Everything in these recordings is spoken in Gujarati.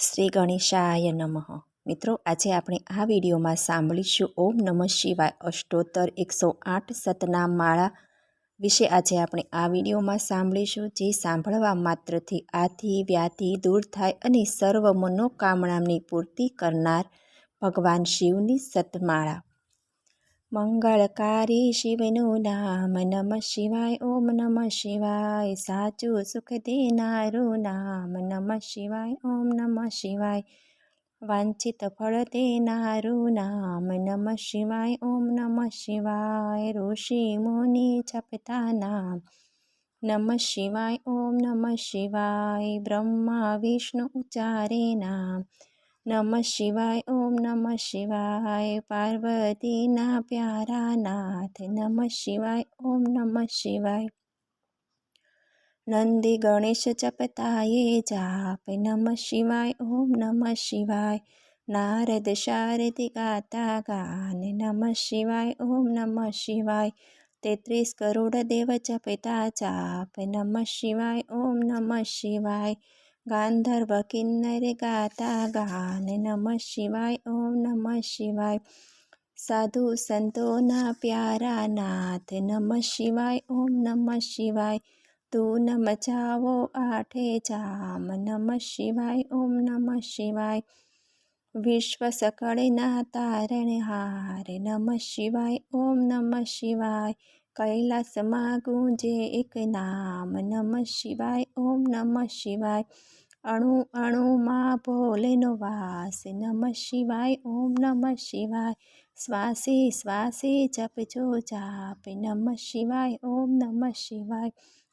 શ્રી ગણેશાય નમઃ. મિત્રો, આજે આપણે આ વિડીયોમાં સાંભળીશું ઓમ નમઃ શિવાય અષ્ટોત્તર 108 સતનામ માળા વિશે. આજે આપણે આ વિડીયોમાં સાંભળીશું, જે સાંભળવા માત્રથી આધિ વ્યાધિ દૂર થાય અને સર્વ મનોકામનાની પૂર્તિ કરનાર ભગવાન શિવની સતમાળા. મંગળકારી શિવનું નામ નમઃ શિવાય. ઓમ નમઃ શિવાય. સાચું સુખ દેનારું નામ નમઃ શિવાય. ઓમ નમઃ શિવાય. વાંછિત ફળ દેનારું નામ નમઃ શિવાય. ઓમ નમઃ શિવાય. ઋષિ મુનિ જપતા નામ નમઃ શિવાય. ઓમ નમઃ શિવાય. બ્રહ્મા વિષ્ણુ ઉચ્ચારે નામ નમઃ શિવાય. ઓમ નમઃ શિવાય. પાર્વતીના પ્યારા નાથ નમઃ શિવાય. ઓમ નમઃ શિવાય. નંદી ગણેશ જપતાએ જાપ નમઃ શિવાય. ઓમ નમઃ શિવાય. નારદ શારદી ગાતા ગાન નમઃ શિવાય. ઓમ નમઃ શિવાય. 33 કરોડ દેવ જપતા જાપ નમઃ શિવાય. ઓમ નમઃ શિવાય. ગાંધર્વ કિન્નર ગાતા ગાન નમઃ શિવાય. ઓમ નમઃ શિવાય. સાધુ સંતોના પ્યારા નાથ નમઃ શિવાય. ઓમ નમઃ શિવાય. તું ન મચાવો આઠે જામ નમઃ શિવાય. ઓમ નમઃ શિવાય. વિશ્વ સકળના તારણહાર નમઃ શિવાય. ઓમ નમઃ શિવાય. કૈલાસમાં ગુંજે એક નામ નમઃ શિવાય. ઓમ નમઃ શિવાય. અણુ અણુમાં ભોલેનો વાસ નમઃ શિવાય. ઓમ નમઃ શિવાય. શ્વાસે શ્વાસે જપજો જાપ નમઃ શિવાય. ઓમ નમઃ શિવાય.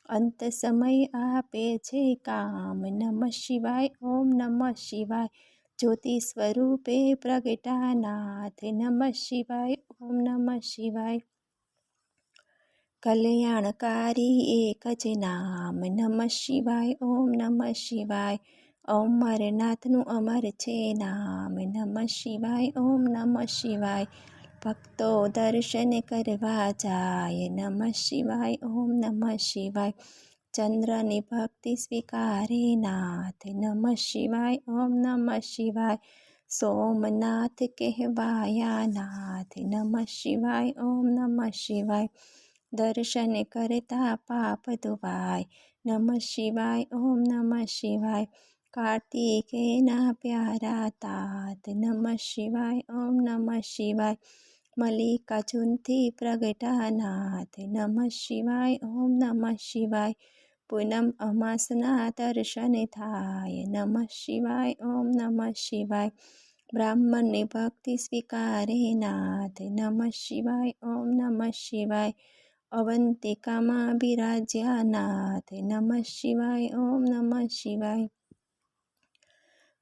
અંત સમય આપે છે કામ નમઃ શિવાય. ઓમ નમઃ શિવાય. જ્યોતિ સ્વરૂપે પ્રગટાનાથ નમઃ શિવાય. ઓમ નમઃ શિવાય. કલ્યાણકારી એક જ નામ નમઃ શિવાય. ઓમ નમઃ શિવાય. અમરનાથનું અમર છે નામ નમઃ શિવાય. ઓમ નમઃ શિવાય. ભક્તો દર્શન કરવા જાય નમઃ શિવાય. ઓમ નમઃ શિવાય. ચંદ્રની ભક્તિ સ્વીકારે નાથ નમઃ શિવાય. ઓમ નમઃ શિવાય. સોમનાથ કહેવાયા નાથ નમઃ શિવાય. ઓમ નમઃ શિવાય. દર્શન કરતા પાપ ધોવાય નમઃ શિવાય. ઓમ નમઃ શિવાય. કાર્તિકેયના પ્યારા તાત નમઃ શિવાય. ઓમ નમઃ શિવાય. મલ્લિકાર્જુનથી પ્રગટાનાથ નમઃ શિવાય. ઓમ નમઃ શિવાય. પૂનમ અમાસના દર્શન થાય નમઃ શિવાય. ઓમ નમઃ શિવાય. બ્રાહ્મણની ભક્તિ સ્વીકારે નાથ નમઃ શિવાય. ઓમ નમઃ શિવાય. અવંતિકામાં બિરાજ્યા નાથ નમઃ શિવાય. ઓમ નમઃ શિવાય.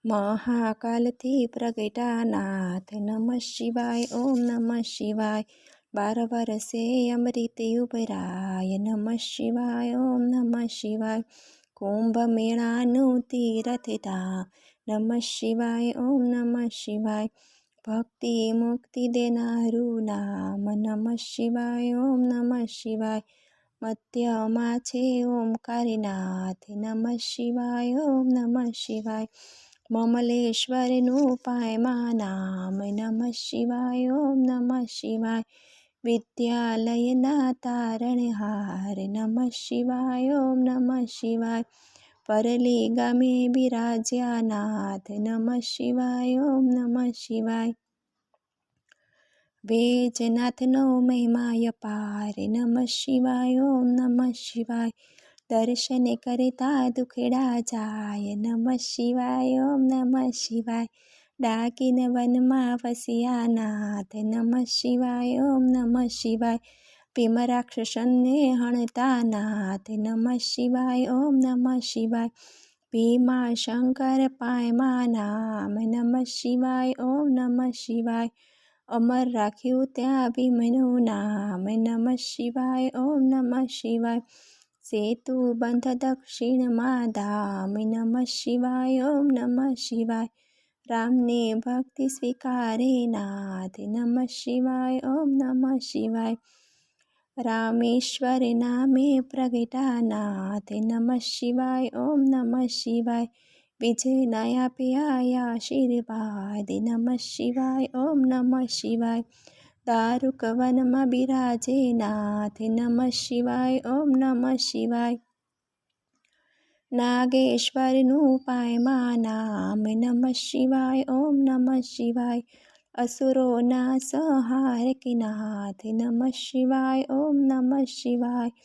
મહાકાલથી પ્રગટાનાથ નમઃ શિવાય. ઓમ નમઃ શિવાય. 12 વર્ષે અમૃત ઉભરાય નમઃ શિવાય. ઓમ નમઃ શિવાય. કુંભ મેળાનું તીર્થધામ નમઃ શિવાય. ઓમ નમઃ શિવાય. ભક્તિ મુક્તિ દેનારું નામ નમઃ શિવાય. ઓમ નમઃ શિવાય. મધ્યમાં છે ઓમકારનાથ નમઃ શિવાય. ઓમ નમઃ શિવાય. મમલેશ્વરનું પાયમાં નામ નમઃ શિવાય. ઓમ નમઃ શિવાય. વિદ્યાલયના તારણહાર નમઃ શિવાય. ઓમ નમઃ શિવાય. પરલી ગામે બિરાજ્યા નાથ નમઃ શિવાય. ઓમ નમઃ શિવાય. વેજનાથનો મહિમા અપાર નમઃ શિવાય. ઓમ નમઃ શિવાય. દર્શન કરતા દુખડા જાય નમઃ શિવાય. ઓમ નમઃ શિવાય. ડાકીન વનમાં વસ્યા નાથ નમઃ શિવાય. ઓમ નમઃ શિવાય. ભીમ રાક્ષસને હણતા નાથ નમઃ શિવાય. ઓમ નમઃ શિવાય. ભીમા શંકર પાયમાં નામ નમઃ શિવાય. ઓમ નમઃ શિવાય. અમર રાખ્યું ત્યાં ભીમનું નામ નમઃ શિવાય. ઓમ નમઃ શિવાય. સેતુ બંધ દક્ષિણમાં ધામ નમઃ શિવાય. ઓમ નમઃ શિવાય. રામની ભક્તિ સ્વીકારે નાથ નમઃ શિવાય. ઓમ નમઃ શિવાય. રામેશ્વર નામે પ્રગટાનાથ નમઃ શિવાય. ઓમ નમઃ શિવાય. વિજયના આપે આયા આશીર્વાદ નમઃ શિવાય ઓમ નમઃ શિવાય દારૂક વનમાં બિરાજે નાથ નમઃ શિવાય ઓમ નમઃ શિવાય નાગેશ્વરનું પાયમાં નામ નમઃ શિવાય ઓમ નમઃ શિવાય અસુરોના સંહારક નાથ નમઃ શિવાય ઓમ નમઃ શિવાય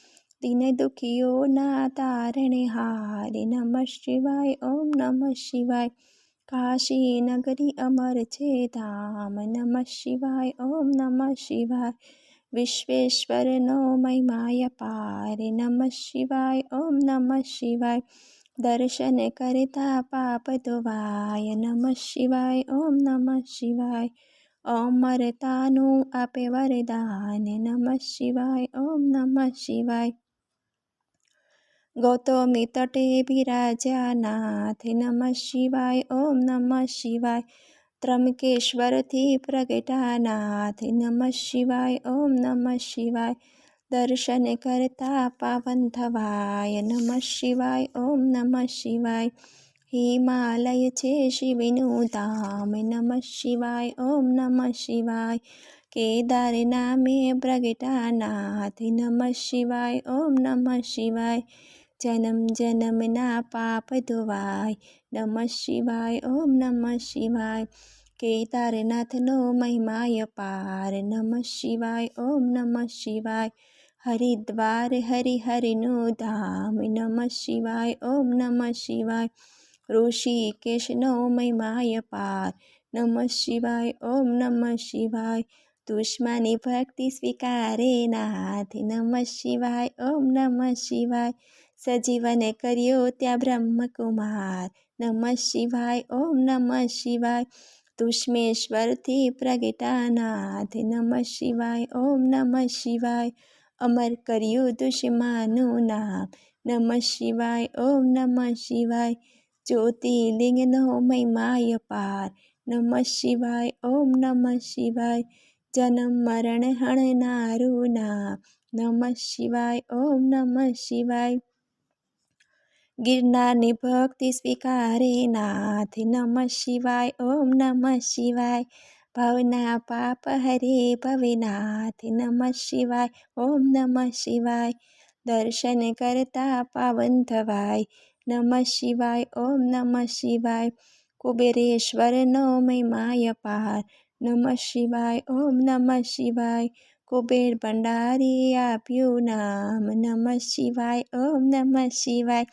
દિન દુખીઓના તારણહાર નમઃ શિવાય ઓમ નમઃ શિવાય કાશી નગરી અમર છે ધામ નમઃ શિવાય ઓમ નમઃ શિવાય વિશ્વેશ્વરનો મહિમાય પાર નમઃ શિવાય ઓમ નમઃ શિવાય દર્શન કરતા પાપ ધોવાય નમઃ શિવાય ઓમ નમઃ શિવાય અમરતાનું આપે વરદાન નમઃ શિવાય ઓમ નમઃ શિવાય ગૌતમી તટે બિરાજ્યા નાથ નમઃ શિવાય ઓમ નમઃ શિવાય ત્રંબકેશ્વરથી પ્રગટા નાથ નમઃ શિવાય ઓમ નમઃ શિવાય દર્શન કરતા પાવન થવાય નમઃ શિવાય ઓમ નમઃ શિવાય હિમાલય છે શિવનું ધામ નમઃ શિવાય ઓમ નમઃ શિવાય કેદાર નામે પ્રગટા નાથ નમઃ શિવાય ઓમ નમઃ શિવાય જન્મ જન્મના પાપ ધોવાય નમઃ શિવાય ઓમ નમઃ શિવાય કેદારનાથનો મહિમાય પાર નમઃ શિવાય ઓમ નમઃ શિવાય હરિદ્વાર હરિહરિનું ધામ નમઃ શિવાય ઓમ નમઃ શિવાય ઋષિકેશનો મહિમાય પાર નમઃ શિવાય ઓમ નમઃ શિવાય દુશ્મની ભક્તિ સ્વીકારે નાથ નમઃ શિવાય ઓમ નમઃ શિવાય સજીવન કર્યો ત્યાં બ્રહ્મકુમાર નમઃ શિવાય ઓમ નમઃ શિવાય દુષ્મેશ્વરથી પ્રગટા નાથ નમઃ શિવાય ઓમ નમઃ શિવાય અમર કર્યું દુશ્મનનું નામ નમઃ શિવાય ઓમ નમઃ શિવાય જ્યોતિર્લિંગનો મહિમાય પાર નમઃ શિવાય ઓમ નમઃ શિવાય જન્મ મરણ હણનારું નામ નમઃ શિવાય ઓમ નમઃ શિવાય ગિરનારની ભક્તિ સ્વીકારે નાથ નમઃ શિવાય ઓમ નમઃ શિવાય ભવના પાપ હરે ભવનાથ નમઃ શિવાય ઓમ નમઃ શિવાય દર્શન કરતા પાવન થવાય નમઃ શિવાય ઓમ નમઃ શિવાય કુબેરેશ્વરનો મહિમાય પાર નમઃ શિવાય ઓમ નમઃ શિવાય કુબેર ભંડારી આપ્યું નામ નમઃ શિવાય ઓમ નમઃ શિવાય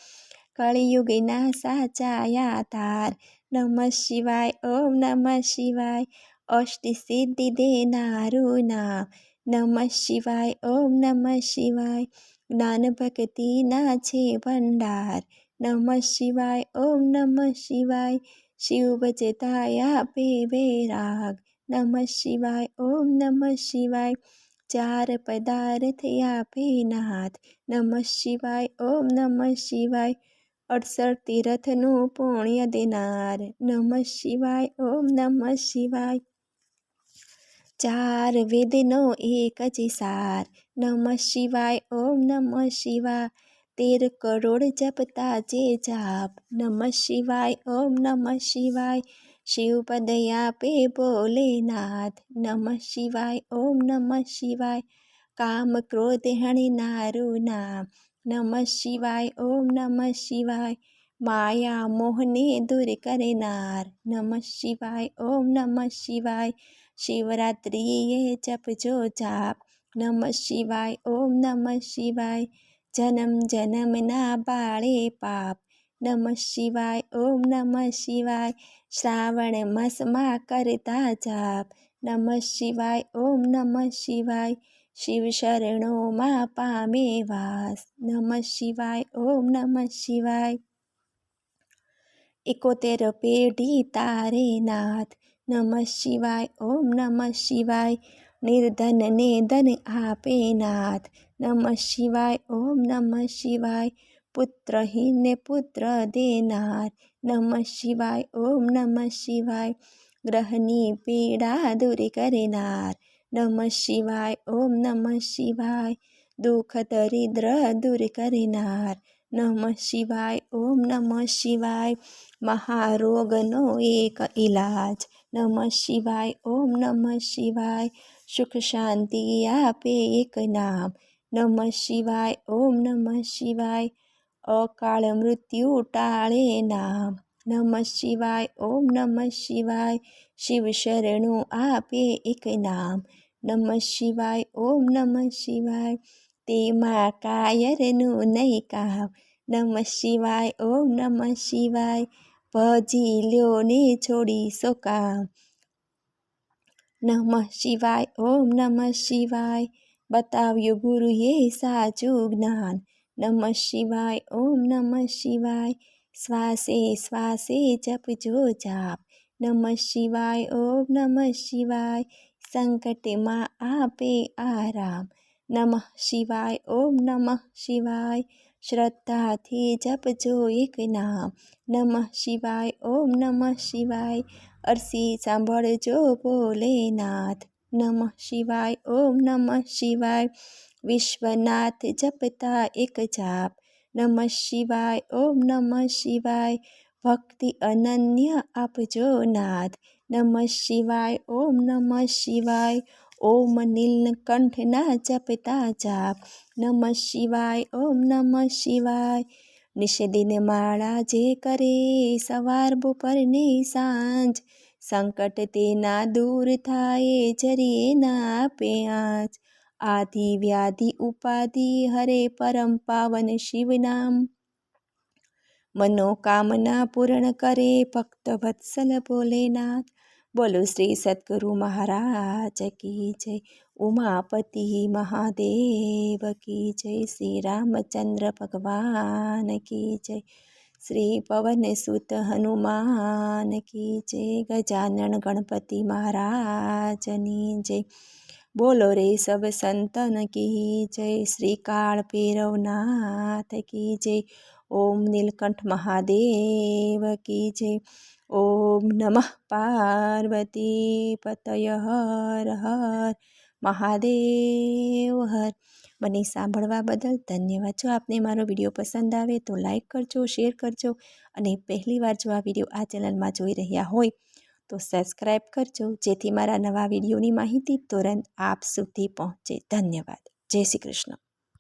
કળિયુગના સાચા તાર નમઃ શિવાય ઓમ નમઃ શિવાય અષ્ટ સિદ્ધિ દેનારું નામ નમઃ શિવાય ઓમ નમઃ શિવાય જ્ઞાન ભક્તિના છે ભંડાર નમઃ શિવાય ઓમ નમઃ શિવાય શિવ બચતા આપે વૈરાગ નમઃ શિવાય ઓમ નમઃ શિવાય ચાર પદાર્થ આપે નાથ નમઃ શિવાય ઓમ નમઃ શિવાય 68 તીર્થનું પુણ્ય દેનાર નમઃ શિવાય ઓમ નમઃ શિવાય ચાર વેદનો એક જ સાર નમઃ શિવાય ઓમ નમઃ શિવાય 13 કરોડ જપતા જે જાપ નમઃ શિવાય ઓમ નમઃ શિવાય શિવપદ આપે ભોલેનાથ નમઃ શિવાય ઓમ નમઃ શિવાય કામ ક્રોધ હણનારું નામ નમઃ શિવાય ઓમ નમઃ શિવાય માયા મોહને દૂર કરનાર નમઃ શિવાય ઓમ નમઃ શિવાય શિવરાત્રિએ જપજો જાપ નમઃ શિવાય ઓમ નમઃ શિવાય જન્મ જન્મના બાળે પાપ નમઃ શિવાય ઓમ નમઃ શિવાય શ્રાવણ માસમાં કરતા જાપ નમઃ શિવાય ઓમ નમઃ શિવાય શિવ શરણોમાં પામે વાસ નમઃ શિવાય ઓમ નમઃ શિવાય 71 પેઢી તારે નાથ નમઃ શિવાય ઓમ નમઃ શિવાય નિર્ધનને ધન આપે નાથ નમઃ શિવાય ઓમ નમઃ શિવાય પુત્રહીનને પુત્ર દેનાર નમઃ શિવાય ઓમ નમઃ શિવાય ગ્રહની પીડા દૂર કરનાર નમઃ શિવાય ઓમ નમઃ શિવાય દુઃખ દરિદ્ર દૂર કરનાર નમઃ શિવાય ઓમ નમઃ શિવાય મહારોગનો એક ઈલાજ નમઃ શિવાય ઓમ નમઃ શિવાય સુખ શાંતિ આપે એક નામ નમઃ શિવાય ઓમ નમઃ શિવાય અકાળ મૃત્યુ ટાળે નામ નમઃ શિવાય ઓમ નમઃ શિવાય શિવ શરણું આપે એક નામ નમઃ શિવાય ઓમ નમઃ શિવાય તેમાં કાયરનું નહીં કામ નમઃ શિવાય ઓમ નમઃ શિવાય ભજી લ્યો ને છોડી સો કામ નમઃ શિવાય ઓમ નમઃ શિવાય બતાવ્યું ગુરુએ સાચું જ્ઞાન નમઃ શિવાય ઓમ નમઃ શિવાય શ્વાસે શ્વાસે જપજો જાપ નમઃ શિવાય ઓમ નમઃ શિવાય સંકટમાં આપે આરામ નમઃ શિવાય ઓમ નમઃ શિવાય શ્રદ્ધાથી જપજો એક નામ નમઃ શિવાય ઓમ નમઃ શિવાય અરસી સાંભળજો ભોલેનાથ નમઃ શિવાય ઓમ નમઃ શિવાય વિશ્વનાથ જપતા એક જાપ નમઃ શિવાય ઓમ નમઃ શિવાય ભક્તિ અનન્ય આપજો નાથ નમઃ શિવાય ઓમ નમઃ શિવાય ઓમ નીલકંઠના જપતા જાપ નમઃ શિવાય ઓમ નમઃ શિવાય નિષદિન માળા જે કરે સવાર બપોર ને સાંજ સંકટ તેના દૂર થાય જરીએ ના આપે આંચ આદિ વ્યાધિ ઉપાધિ હરે પરમ પાવન શિવ નામ મનોકામના પૂર્ણ કરે ભક્ત વત્સલ ભોલેનાથ બોલો શ્રી સદગુરુ મહારાજ કી જય ઉમાપતિ મહાદેવ કી જય શ્રી રામચંદ્ર ભગવાન કી જય શ્રી પવન સુત હનુમાન કી જય ગજાનન ગણપતિ મહારાજની જય બોલો રે સબ સંતન કી જય શ્રી કાળ ભૈરવનાથ કી જય ઓમ નીલકંઠ મહાદેવ કી જય ઓમ નમઃ પાર્વતી પતય હર હર મહાદેવ હર મને સાંભળવા બદલ ધન્યવાદ જો આપને મારો વિડીયો પસંદ આવે તો લાઈક કરજો શેર કરજો અને પહેલીવાર જો આ વિડીયો આ ચેનલમાં જોઈ રહ્યા હોય તો સબસ્ક્રાઈબ કરજો જેથી મારા નવા વિડીયોની માહિતી તુરંત આપ સુધી પહોંચે ધન્યવાદ જય શ્રી કૃષ્ણ